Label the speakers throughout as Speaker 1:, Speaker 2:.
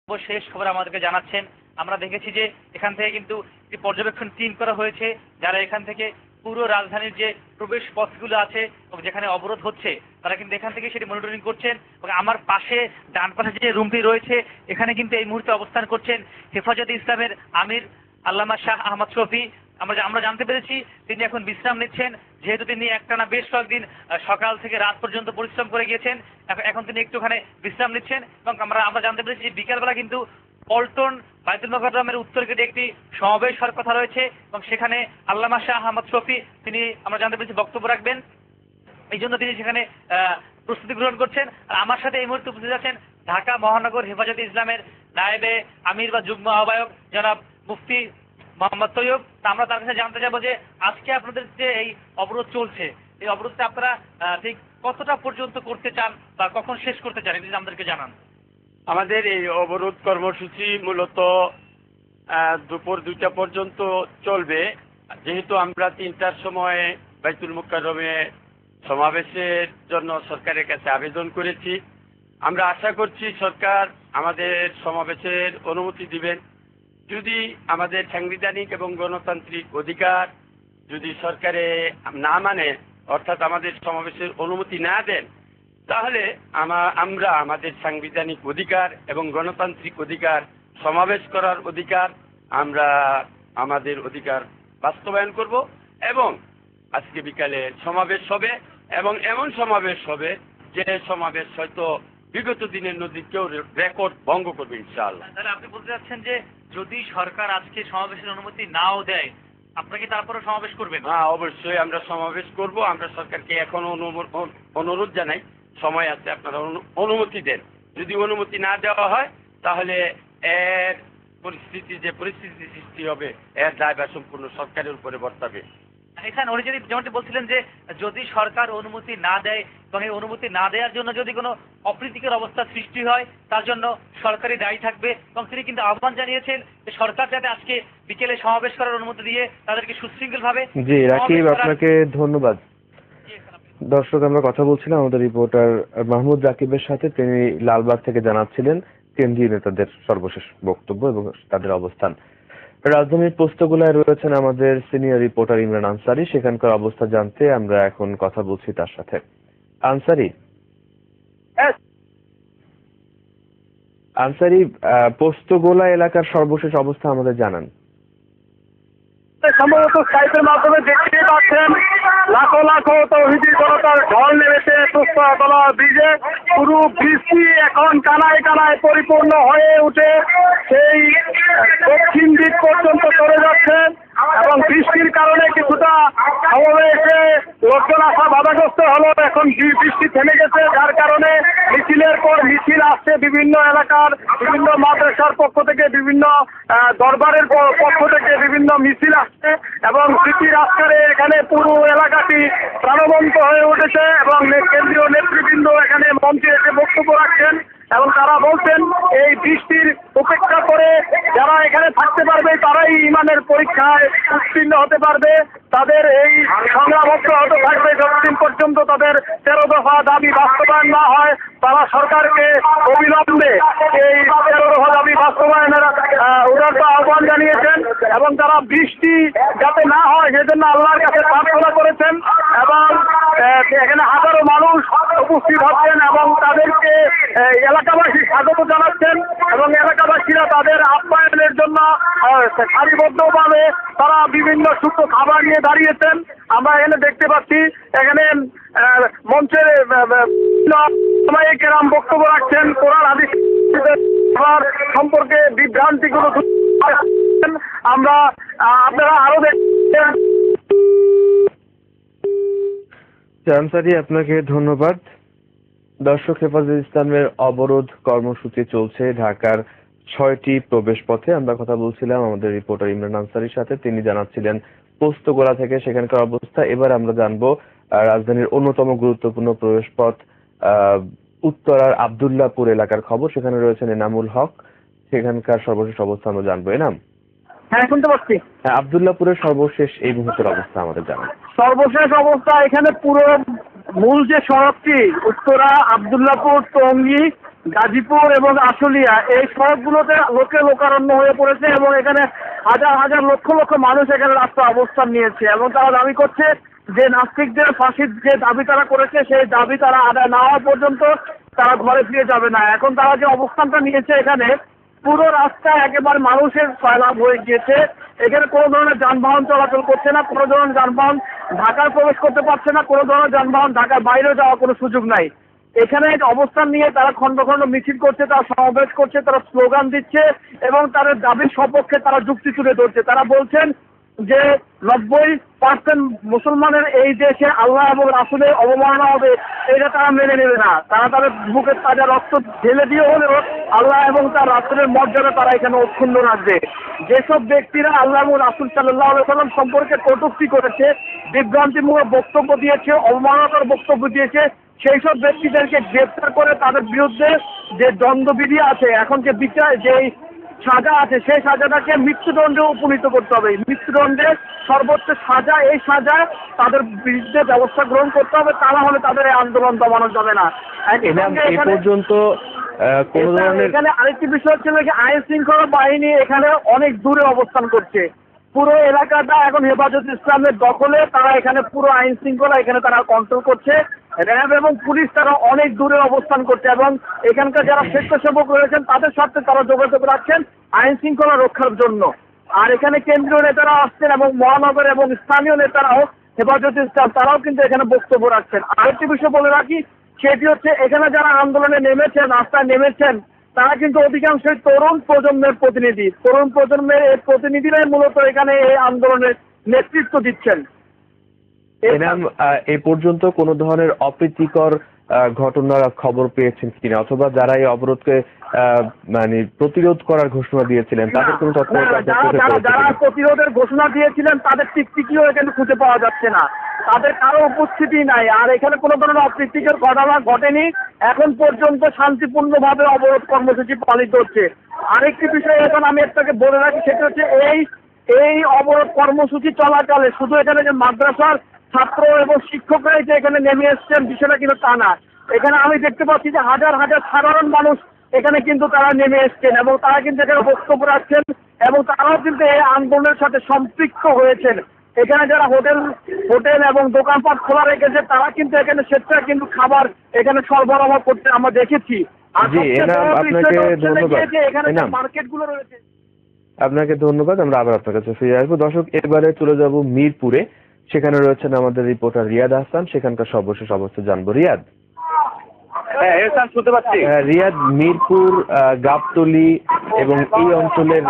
Speaker 1: শেষ খবর আমাদেরকে জানাচ্ছেন। আমরা দেখেছি যে এখান থেকে কিন্তু একটি পর্যবেক্ষণ টিম করা হয়েছে, যারা এখান থেকে পুরো রাজধানীর যে প্রবেশ পথগুলো আছে এবং যেখানে অবরোধ হচ্ছে তারা কিন্তু এখান থেকে সেটি মনিটরিং করছেন। এবং আমার পাশে ডান পাশে যে রুমটি রয়েছে এখানে কিন্তু এই মুহূর্তে অবস্থান করছেন হেফাজতে ইসলামের আমির আল্লামা শাহ আহমদ শফি। আমরা জানতে পেরেছি তিনি এখন বিশ্রাম নিচ্ছেন, যেহেতু তিনি একটানা বেশ কয়েকদিন সকাল থেকে রাত পর্যন্ত পরিশ্রম করে গিয়েছেন। এখন তিনি একটুখানি বিশ্রাম নিচ্ছেন। এবং আমরা জানতে পেরেছি যে বিকালবেলা কিন্তু পল্টন বায়তুল মোকাররমের উত্তর গেটে একটি সমাবেশ হওয়ার কথা রয়েছে এবং সেখানে আল্লামা শাহ আহমদ শফি তিনি আমরা জানতে পেরেছি বক্তব্য রাখবেন। এই জন্য তিনি সেখানে প্রস্তুতি গ্রহণ করছেন। আর আমার সাথে এই মুহূর্তে উপস্থিত আছেন ঢাকা মহানগর হেফাজতে ইসলামের নায়েবে আমির বা যুগ্ম আহ্বায়ক জনাব মুফতি মোহাম্মদ তৈয়ব। তা আমরা তার কাছে জানতে চাবো যে আজকে আপনাদের যে এই অবরোধ চলছে, এই অবরোধটা আপনারা ঠিক কতটা পর্যন্ত করতে চান বা কখন শেষ করতে চান, এটা আমাদেরকে জানান।
Speaker 2: আমাদের এই অবরোধ কর্মসূচি মূলত দুপুর 2টা পর্যন্ত চলবে। যেহেতু আমরা 3টার সময় বাইতুল মোকাররমে সমাবেশের জন্য সরকারের কাছে আবেদন করেছি। আমরা আশা করছি সরকার আমাদের সমাবেশের অনুমতি দিবেন। যদি আমাদের সাংবিধানিক এবং গণতান্ত্রিক অধিকার যদি সরকারে না মানে, অর্থাৎ আমাদের সমাবেশের অনুমতি না দেন, তাহলে আমরা আমাদের সাংবিধানিক অধিকার এবং গণতান্ত্রিক অধিকার, সমাবেশ করার অধিকার, আমরা আমাদের অধিকার বাস্তবায়ন করব। এবং আজকে বিকালে সমাবেশ হবে এবং এমন সমাবেশ হবে যে সমাবেশ হয়তো বিগত দিনের নদী কেউ রেকর্ড ভঙ্গ করবে ইনশাআল্লাহ।
Speaker 1: তাহলে আপনি বলতে চাচ্ছেন যে যদি সরকার আজকে সমাবেশের অনুমতি নাও দেয় আপনাকে তারপরে সমাবেশ করবেন?
Speaker 2: হ্যাঁ, অবশ্যই আমরা সমাবেশ করব। আমরা সরকারকে এখন অনুরোধ জানাই, সময় আছে, আপনারা অনুমতি দেন। যদি অনুমতি না দেওয়া হয় তাহলে এর যে পরিস্থিতি সৃষ্টি হবে এর দায়ভার সম্পূর্ণ সরকারের উপরে বর্তাবে।
Speaker 1: এখানে উনি যেমনটি বলছিলেন যে যদি সরকার অনুমতি না দেয় এবং এই অনুমতি না দেওয়ার জন্য যদি কোনো অপ্রীতিকর অবস্থা সৃষ্টি হয় তার জন্য সরকারই দায়ী থাকবে। এবং তিনি কিন্তু আহ্বান জানিয়েছেন যে সরকার যাতে আজকে বিকেলে সমাবেশ করার অনুমতি দিয়ে তাদেরকে সুশৃঙ্খল ভাবে।
Speaker 3: জি রাকিব, আপনাকে ধন্যবাদ। দর্শক, আমরা কথা বলছিলাম আমাদের রিপোর্টার মাহমুদ রাকিবের সাথে। তিনি লালবাগ থেকে জানাচ্ছিলেন কেন্দ্রীয় নেতাদের সর্বশেষ বক্তব্য এবং তাদের অবস্থান। রাজধানীর পোস্তগোলায় রয়েছেন আমাদের সিনিয়র রিপোর্টার ইমরান আনসারি। সেখানকার অবস্থা জানতে আমরা এখন কথা বলছি তার সাথে। আনসারি, পোস্তগোলা এলাকার সর্বশেষ অবস্থা আমাদের জানান।
Speaker 4: সম্ভবত স্কাইপের মাধ্যমে দেখতে পাচ্ছেন লাখো লাখো তৌহিদি জনতার ঢল নেমেছে পোস্তগোলা ব্রিজে। পুরো বৃষ্টি এখন কানায় কানায় পরিপূর্ণ হয়ে উঠে সেই দক্ষিণ দিক পর্যন্ত চলে যাচ্ছে এবং বৃষ্টির কারণে কিছুটা সমাবেশে লোকজন আসা বাধাগ্রস্ত হলো। এখন বৃষ্টি থেমে গেছে, যার কারণে মিছিলের পর মিছিল আসছে। বিভিন্ন এলাকার বিভিন্ন মাদ্রাসার পক্ষ থেকে, বিভিন্ন দরবারের পক্ষ থেকে বিভিন্ন মিছিল আসছে এবং স্মৃতির আজকারে এখানে পুরো এলাকাটি প্রাণবন্ত হয়ে উঠেছে এবং কেন্দ্রীয় নেতৃবৃন্দ এখানে মঞ্চে এসে বক্তব্য রাখছেন এবং তারা বলছেন এই বৃষ্টির উপেক্ষা করে যারা এখানে থাকতে পারবে তারাই ইমানের পরীক্ষায় উত্তীর্ণ হতে পারবে। তাদের এই সংগ্রাম অব্যাহত থাকবে যতদিন পর্যন্ত তাদের 13 দফা দাবি বাস্তবায়ন না হয়। তারা সরকারকে অবিলম্বে এই 13 দফা দাবি বাস্তবায়নের উদারত আহ্বান জানিয়েছেন এবং তারা বৃষ্টি যাতে না হয় সেজন্য আল্লাহর কাছে প্রার্থনা করেছেন এবং এখানে হাজারো মানুষ উপস্থিত হচ্ছেন এবং তাদেরকে এলাকাবাসী স্বাগত জানাচ্ছেন এবং এলাকাবাসীরা তাদের আপ্যায়নের জন্য সারিবদ্ধভাবে তারা বিভিন্ন শুকনো খাবার নিয়ে দাঁড়িয়েছেন। আমরা এখানে দেখতে পাচ্ছি এখানে মঞ্চের কেরাম বক্তব্য রাখছেন, কোরআন হাদিস সম্পর্কে বিভ্রান্তিগুলো আমরা আপনারা আরো দেখছেন।
Speaker 3: আনসারি, আপনাকে ধন্যবাদ। দর্শক, হেফাজতে ইসলামের অবরোধ কর্মসূচি চলছে ঢাকার 6টি প্রবেশ পথে। আমরা কথা বলছিলাম আমাদের রিপোর্টার ইমরান আনসারির সাথে। তিনি জানাচ্ছিলেন পোস্তগোলা থেকে সেখানকার অবস্থা। এবার আমরা জানবো রাজধানীর অন্যতম গুরুত্বপূর্ণ প্রবেশ পথ উত্তরার আব্দুল্লাহপুর এলাকার খবর। সেখানে রয়েছেন এনামুল হক। সেখানকার সর্বশেষ অবস্থা আমরা জানবো। এনাম?
Speaker 4: হ্যাঁ, শুনতে পাচ্ছি।
Speaker 3: হ্যাঁ, আব্দুল্লাহপুরের সর্বশেষ এই মুহূর্তের অবস্থা আমাদের জানান।
Speaker 4: সর্বশেষ অবস্থা এখানে পুরো মূল যে সড়কটি উত্তরা আব্দুল্লাহপুর টঙ্গী গাজীপুর এবং আশুলিয়া এই সড়কগুলোতে লোকে লোকারণ্য হয়ে পড়েছে এবং এখানে হাজার হাজার লক্ষ লক্ষ মানুষ এখানে রাস্তায় অবস্থান নিয়েছে এবং তারা দাবি করছে যে নাস্তিকদের ফাঁসির যে দাবি তারা করেছে সেই দাবি তারা আদায় না হওয়া পর্যন্ত তারা ঘরে ফিরে যাবে না। এখন তারা যে অবস্থানটা নিয়েছে এখানে পুরো রাস্তা একেবারে মানুষের সয়লাভ হয়ে গিয়েছে। এখানে কোনো ধরনের যানবাহন চলাচল করছে না, কোনো ধরনের যানবাহন ঢাকায় প্রবেশ করতে পারছে না, কোনো ধরনের যানবাহন ঢাকার বাইরেও যাওয়ার কোনো সুযোগ নাই। এখানে অবস্থান নিয়ে তারা খণ্ড খণ্ড মিছিল করছে, তারা সমাবেশ করছে, তারা স্লোগান দিচ্ছে এবং তাদের দাবির সপক্ষে তারা যুক্তি তুলে ধরছে। তারা বলছেন যে 90% মুসলমানের এই দেশে আল্লাহ এবং রাসূলের অবমাননা হবে, এটা তারা মেনে নেবে না। তারা তাদের বুকের তাজা রক্ত ঢেলে দিয়ে হলেও আল্লাহ এবং তার রাসূলের মর্যাদা তারা এখানে অক্ষুণ্ণ রাখবে। যেসব ব্যক্তিরা আল্লাহ এবং রাসূল সাল্লাল্লাহু আলাইহি ওয়াসাল্লাম সম্পর্কে কটূক্তি করেছে, বিভ্রান্তিমূলক বক্তব্য দিয়েছে, অবমাননাকর বক্তব্য দিয়েছে, সেই সব ব্যক্তিদেরকে গ্রেফতার করে তাদের বিরুদ্ধে যে দণ্ডবিধি আছে, এখন যে বিচার যেই সাজা আছে সেই সাজাটাকে মৃত্যুদণ্ডে উপনীত করতে হবে। মৃত্যুদণ্ডে সর্বোচ্চ সাজা, এই সাজা তাদের বিরুদ্ধে ব্যবস্থা গ্রহণ করতে হবে, তা না হলে তাদের এই আন্দোলন দমানো যাবে না।
Speaker 3: এ পর্যন্ত কোনো ধরনের
Speaker 4: এখানে আরেকটি বিষয় হচ্ছে যে আইন শৃঙ্খলা বাহিনী এখানে অনেক দূরে অবস্থান করছে। পুরো এলাকাটা এখন হেফাজত ইসলামের দখলে, তারা এখানে পুরো আইন শৃঙ্খলা এখানে তারা কন্ট্রোল করছে। র্যাব এবং পুলিশ তারা অনেক দূরে অবস্থান করছে এবং এখানকার যারা স্বেচ্ছাসেবক রয়েছেন তাদের সাথে তারা যোগাযোগ রাখছেন আইন শৃঙ্খলা রক্ষার জন্য। আর এখানে কেন্দ্রীয় নেতারা আসছেন এবং মহানগর এবং স্থানীয় নেতারাও হেফাজত ইসলাম তারাও কিন্তু এখানে বক্তব্য রাখছেন। আরেকটি বিষয় বলে রাখি, সেটি হচ্ছে এখানে যারা আন্দোলনে নেমেছেন, রাস্তায় নেমেছেন, তারা কিন্তু অধিকাংশই তরুণ প্রজন্মের প্রতিনিধি। তরুণ প্রজন্মের এই প্রতিনিধিরাই মূলত এখানে এই আন্দোলনের নেতৃত্ব দিচ্ছেন।
Speaker 3: এ পর্যন্ত কোনো ধরনের অপ্রীতিকর ঘটনার খবর পেয়েছেন কিনা, অথবা যারা এই অবরোধকে মানে প্রতিরোধ করার ঘোষণা দিয়েছিলেন তাদের কোনো তথ্য?
Speaker 4: যারা প্রতিরোধের ঘোষণা দিয়েছিলেন তাদের টিকটিকিও এখানে খুঁজে পাওয়া যাচ্ছে না, তাদের কারো উপস্থিতি নাই। আর এখানে কোনো ধরনের অপ্রীতিকর ঘটনা ঘটেনি, এখন পর্যন্ত শান্তিপূর্ণভাবে অবরোধ কর্মসূচি পালিত হচ্ছে। আরেকটি বিষয় এখন আমি আপনাকে বলে রাখি, সেটা হচ্ছে এই অবরোধ কর্মসূচি চলাকালে শুধু এখানে যে মাদ্রাসার ছাত্র এবং শিক্ষকরাই যে এখানে নেমে এসছেন বিষয়টা কিন্তু তা না। এখানে আমি দেখতে পাচ্ছি যে হাজার হাজার সাধারণ মানুষ এখানে কিন্তু তারা নেমে এসছেন এবং তারা কিন্তু এখানে বক্তব্য রাখছেন এবং তারাও কিন্তু এই আন্দোলনের সাথে সম্পৃক্ত হয়েছেন। এখানে যারা হোটেল এবং দোকানপাট খোলা রেখেছে তারা কিন্তু এখানে স্বেচ্ছায় কিন্তু খাবার এখানে সরবরাহ করতে আমরা দেখেছি। আর এখানে যে মার্কেটগুলো রয়েছে।
Speaker 3: আপনাকে ধন্যবাদ। আমরা আবার আপনার কাছে ফিরে আসবো। দর্শক, এবারে চলে যাব মিরপুরে। সেখানে রয়েছেন আমাদের রিপোর্টার রিয়াদ হাসান, সেখানকার সর্বশেষ অবস্থা জানবো। রিয়াদ।
Speaker 4: শুনতে পাচ্ছি।
Speaker 3: রিয়াদ, মিরপুর, গাবতলী এবং এই অঞ্চলের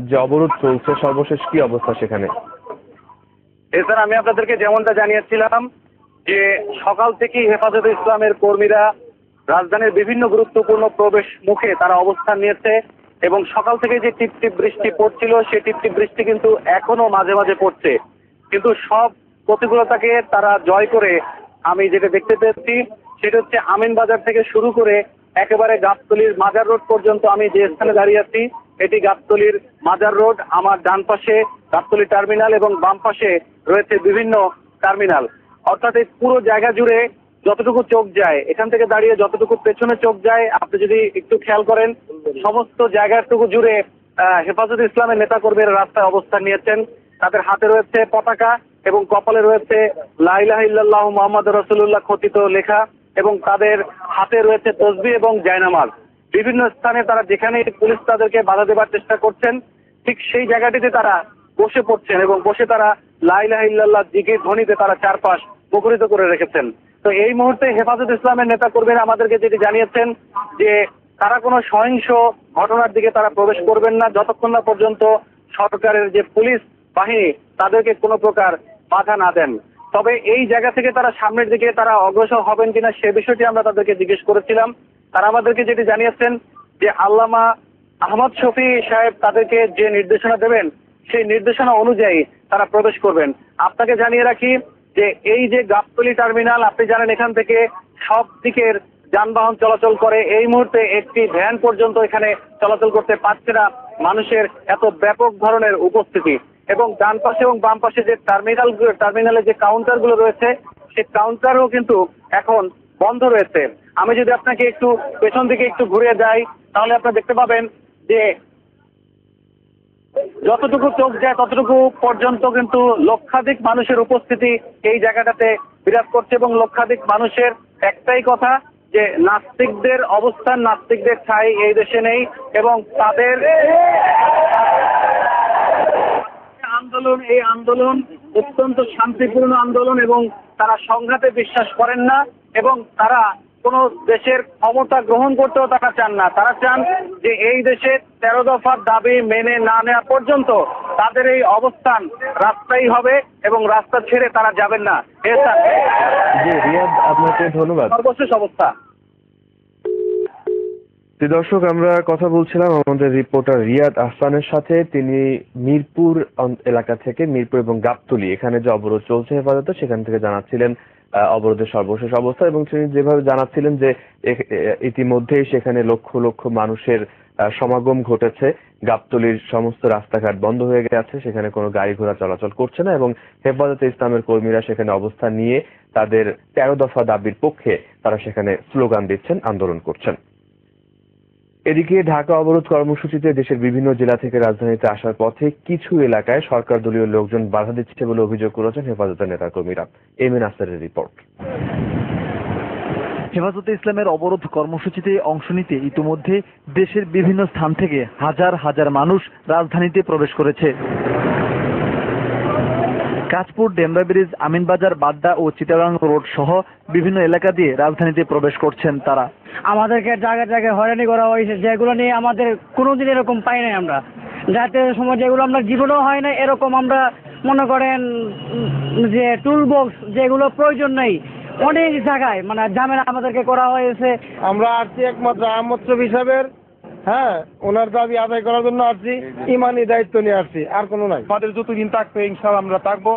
Speaker 3: যে অবরোধ চলছে, সর্বশেষ কি অবস্থা সেখানে?
Speaker 4: স্যার, আমি আপনাদেরকে যেমনটা জানিয়েছিলাম যে সকাল থেকেই হেফাজত ইসলামের কর্মীরা রাজধানীর বিভিন্ন গুরুত্বপূর্ণ প্রবেশ মুখে তারা অবস্থান নিয়েছে এবং সকাল থেকে যে টিপটিপ বৃষ্টি পড়ছিল সেই টিপটিপ বৃষ্টি কিন্তু এখনো মাঝে মাঝে পড়ছে, কিন্তু সব প্রতিকূলতাকে তারা জয় করে আমি যেটা দেখতে পেয়েছি সেটা হচ্ছে আমিন বাজার থেকে শুরু করে একেবারে গাবতলীর মাজার রোড পর্যন্ত। আমি যে স্থানে দাঁড়িয়ে আছি এটি গাবতলীর মাজার রোড। আমার ডান পাশে গাবতলী টার্মিনাল এবং বাম পাশে রয়েছে বিভিন্ন টার্মিনাল। অর্থাৎ এই পুরো জায়গা জুড়ে যতটুকু চোখ যায়, এখান থেকে দাঁড়িয়ে যতটুকু পেছনে চোখ যায়, আপনি যদি একটু খেয়াল করেন সমস্ত জায়গাটুকু জুড়ে হেফাজত ইসলামের নেতাকর্মীরা রাস্তায় অবস্থান নিয়েছেন। তাদের হাতে রয়েছে পতাকা এবং কপালে রয়েছে লা ইলাহা ইল্লাল্লাহু মুহাম্মাদুর রাসূলুল্লাহ খচিত লেখা এবং তাদের হাতে রয়েছে তসবিহ এবং জায়নামাজ। বিভিন্ন স্থানে তারা যেখানে পুলিশ তাদেরকে বাধা দেবার চেষ্টা করছেন ঠিক সেই জায়গাটিতে তারা বসে পড়ছেন এবং বসে তারা লা ইলাহা ইল্লাল্লাহ জিকির ধ্বনিতে তারা চারপাশ মুখরিত করে রেখেছেন। তো এই মুহূর্তে হেফাজত ইসলামের নেতাকর্মীরা আমাদেরকে যেটি জানিয়েছেন যে তারা কোনো সহিংস ঘটনার দিকে তারা প্রবেশ করবেন না যতক্ষণ না পর্যন্ত সরকারের যে পুলিশ বাহিনী তাদেরকে কোনো প্রকার বাধা না দেন। তবে এই জায়গা থেকে তারা সামনের দিকে তারা অগ্রসর হবেন কিনা সে বিষয়টি আমরা তাদেরকে জিজ্ঞেস করেছিলাম। তারা আমাদেরকে যেটি জানিয়েছেন যে আল্লামা আহমদ শফি সাহেব তাদেরকে যে নির্দেশনা দেবেন সেই নির্দেশনা অনুযায়ী তারা প্রবেশ করবেন। আপনাকে জানিয়ে রাখি যে এই যে গাবতলী টার্মিনাল, আপনি জানেন এখান থেকে সব দিকের যানবাহন চলাচল করে। এই মুহূর্তে একটি ভ্যান পর্যন্ত এখানে চলাচল করতে পারছে না, মানুষের এত ব্যাপক ধরনের উপস্থিতি। এবং ডান পাশে এবং বাম পাশে যে টার্মিনালে যে কাউন্টারগুলো রয়েছে সেই কাউন্টারও কিন্তু এখন বন্ধ রয়েছে। আমি যদি আপনাকে একটু পেছন দিকে একটু ঘুরে যাই তাহলে আপনারা দেখতে পাবেন যে যতটুকু চোখ যায় ততটুকু পর্যন্ত কিন্তু লক্ষাধিক মানুষের উপস্থিতি এই জায়গাটাতে বিরাজ করছে এবং লক্ষাধিক মানুষের একটাই কথা যে নাস্তিকদের অবস্থান, নাস্তিকদের ঠাঁই এই দেশে নেই এবং তাদের এই আন্দোলন অত্যন্ত শান্তিপূর্ণ আন্দোলন এবং তারা সংঘাতে বিশ্বাস করেন না এবং তারা কোনো দেশের ক্ষমতা গ্রহণ করতেও তারা চান না। তারা চান যে এই দেশে 13 দফার দাবি মেনে না নেওয়া পর্যন্ত তাদের এই অবস্থান রাস্তাই হবে এবং রাস্তা ছেড়ে তারা যাবেন না।
Speaker 3: জি রিয়াদ, আপনাকে ধন্যবাদ।
Speaker 4: সর্বশেষ অবস্থা।
Speaker 3: দর্শক, আমরা কথা বলছিলাম আমাদের রিপোর্টার রিয়াদ আহসানের সাথে। তিনি মিরপুর এলাকা থেকে, মিরপুর এবং গাবতলী এখানে যে অবরোধ চলছে হেফাজতে, সেখান থেকে জানাচ্ছিলেন অবরোধের সর্বশেষ অবস্থা এবং তিনি যেভাবে জানাচ্ছিলেন যে ইতিমধ্যেই সেখানে লক্ষ লক্ষ মানুষের সমাগম ঘটেছে। গাবতলীর সমস্ত রাস্তাঘাট বন্ধ হয়ে গেছে, সেখানে কোনো গাড়ি ঘোড়া চলাচল করছে না এবং হেফাজতে ইসলামের কর্মীরা সেখানে অবস্থান নিয়ে তাদের 13 দফা দাবির পক্ষে তারা সেখানে স্লোগান দিচ্ছেন, আন্দোলন করছেন। এদিকে ঢাকা অবরোধ কর্মসূচিতে দেশের বিভিন্ন জেলা থেকে রাজধানীতে আসার পথে কিছু এলাকায় সরকার দলীয় লোকজন বাধা দিচ্ছে বলে অভিযোগ করেছেন হেফাজতের নেতাকর্মীরা। M A নাসেরের report.
Speaker 5: হেফাজতে ইসলামের অবরোধ কর্মসূচিতে অংশ নিতে ইতিমধ্যে দেশের বিভিন্ন স্থান থেকে হাজার হাজার মানুষ রাজধানীতে প্রবেশ করেছে। কাঁচপুর, ডেমরা ব্রিজ, আমিনবাজার, বাড্ডা ও চিটাগাং রোড সহ বিভিন্ন এলাকা দিয়ে রাজধানীতে প্রবেশ করছেন তারা।
Speaker 6: আমাদেরকে জায়গায় জায়গায় হয়রানি করা হয়েছে, যেগুলো নিয়ে আমাদের কোনোদিন এরকম পাই নাই। আমরা যাতে সময় যেগুলো আমরা জীবনেও হয় না এরকম, আমরা মনে করেন যে টুল বক্স যেগুলো প্রয়োজন নেই অনেক জায়গায় মানে ঝামেলা আমাদেরকে করা হয়েছে।
Speaker 7: আমরা আসছি একমাত্র আহমদ শফি সাহেবের ওনার দাবি আদায় করার জন্য আসছি, ইমানি দায়িত্ব নিয়ে আসছি, আর কোনো নাই।
Speaker 8: আমাদের যতদিন থাকবে ইনশাল্লাহ আমরা থাকবো।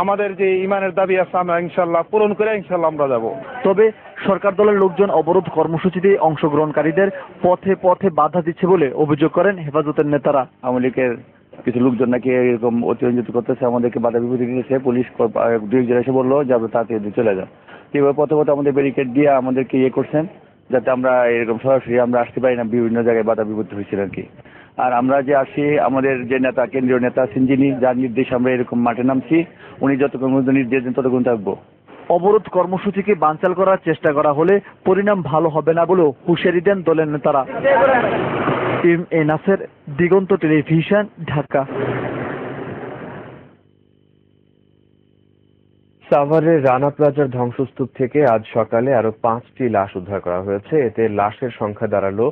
Speaker 8: আমাদের যে ইমানের দাবি আছে আমরা ইনশাল্লাহ পূরণ করে ইনশাল্লাহ আমরা যাব।
Speaker 5: তবে সরকার দলের লোকজন অবরোধ কর্মসূচিতে অংশগ্রহণকারীদের পথে পথে বাধা দিচ্ছে বলে অভিযোগ করেন হেফাজতের নেতারা।
Speaker 9: আওয়ামী লীগের কিছু লোকজন নাকি এরকম অতিরঞ্জিত করতেছে, আমাদেরকে বাধা বিপত্তি দিয়েছে। পুলিশ দুই একজন এসে বললো যে আপনি তাড়াতাড়ি চলে যান। এবার পথে পথে আমাদের ব্যারিকেড দিয়ে আমাদেরকে করছেন যাতে আমরা এরকম সরাসরি আমরা আসতে পারি না। বিভিন্ন জায়গায় বাধা বিপত্তি হয়েছিল আর কি। আর আমরা যে আসি, আমাদের যে নেতা, কেন্দ্রীয় নেতা আছেন যিনি, যার নির্দেশ আমরা এরকম মাঠে নামছি, উনি যতক্ষণ নির্দেশ দেন ততক্ষণ থাকবো।
Speaker 5: অবরোধ কর্মসূচিকে বানচাল করার চেষ্টা করা হলে পরিণাম ভালো হবে না বলেও হুঁশিয়ারি দেন দলের নেতারা। M A Naser, Diganta television, Dhaka.
Speaker 3: সাভারের রানা প্লাজার ধ্বংসস্তূপ থেকে আজ সকালে আরো 5টি লাশ উদ্ধার করা হয়েছে। এতে লাশের সংখ্যা দাঁড়ালো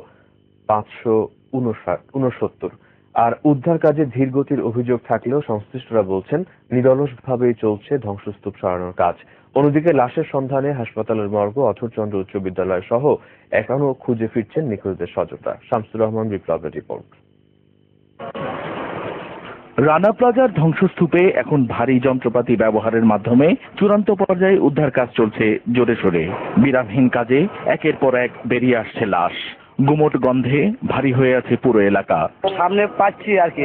Speaker 3: 569। আর উদ্ধার কাজে ধীরগতির অভিযোগ থাকলেও সংশ্লিষ্টরা বলছেন নিরলসভাবেই চলছে ধ্বংসস্তূপ সরানোর কাজ। অন্যদিকে লাশের সন্ধানে হাসপাতালের মর্গ, অথরচন্দ্র উচ্চ বিদ্যালয় সহ এখনো খুঁজে ফিরছেন নিখোঁজদের স্বজনরা। শামসুর রহমান, বিপ্লবের রিপোর্ট।
Speaker 10: রানা প্লাজার ধ্বংসস্তূপে এখন ভারী যন্ত্রপাতি ব্যবহারের মাধ্যমে চূড়ান্ত পর্যায়ে উদ্ধার কাজ চলছে জোরে সোরে। বিরামহীন কাজে একের পর এক বেরিয়ে আসছে লাশ। গুমোট গন্ধে ভারী হয়ে আছে পুরো এলাকা।
Speaker 4: সামনে পাচ্ছি আর কি।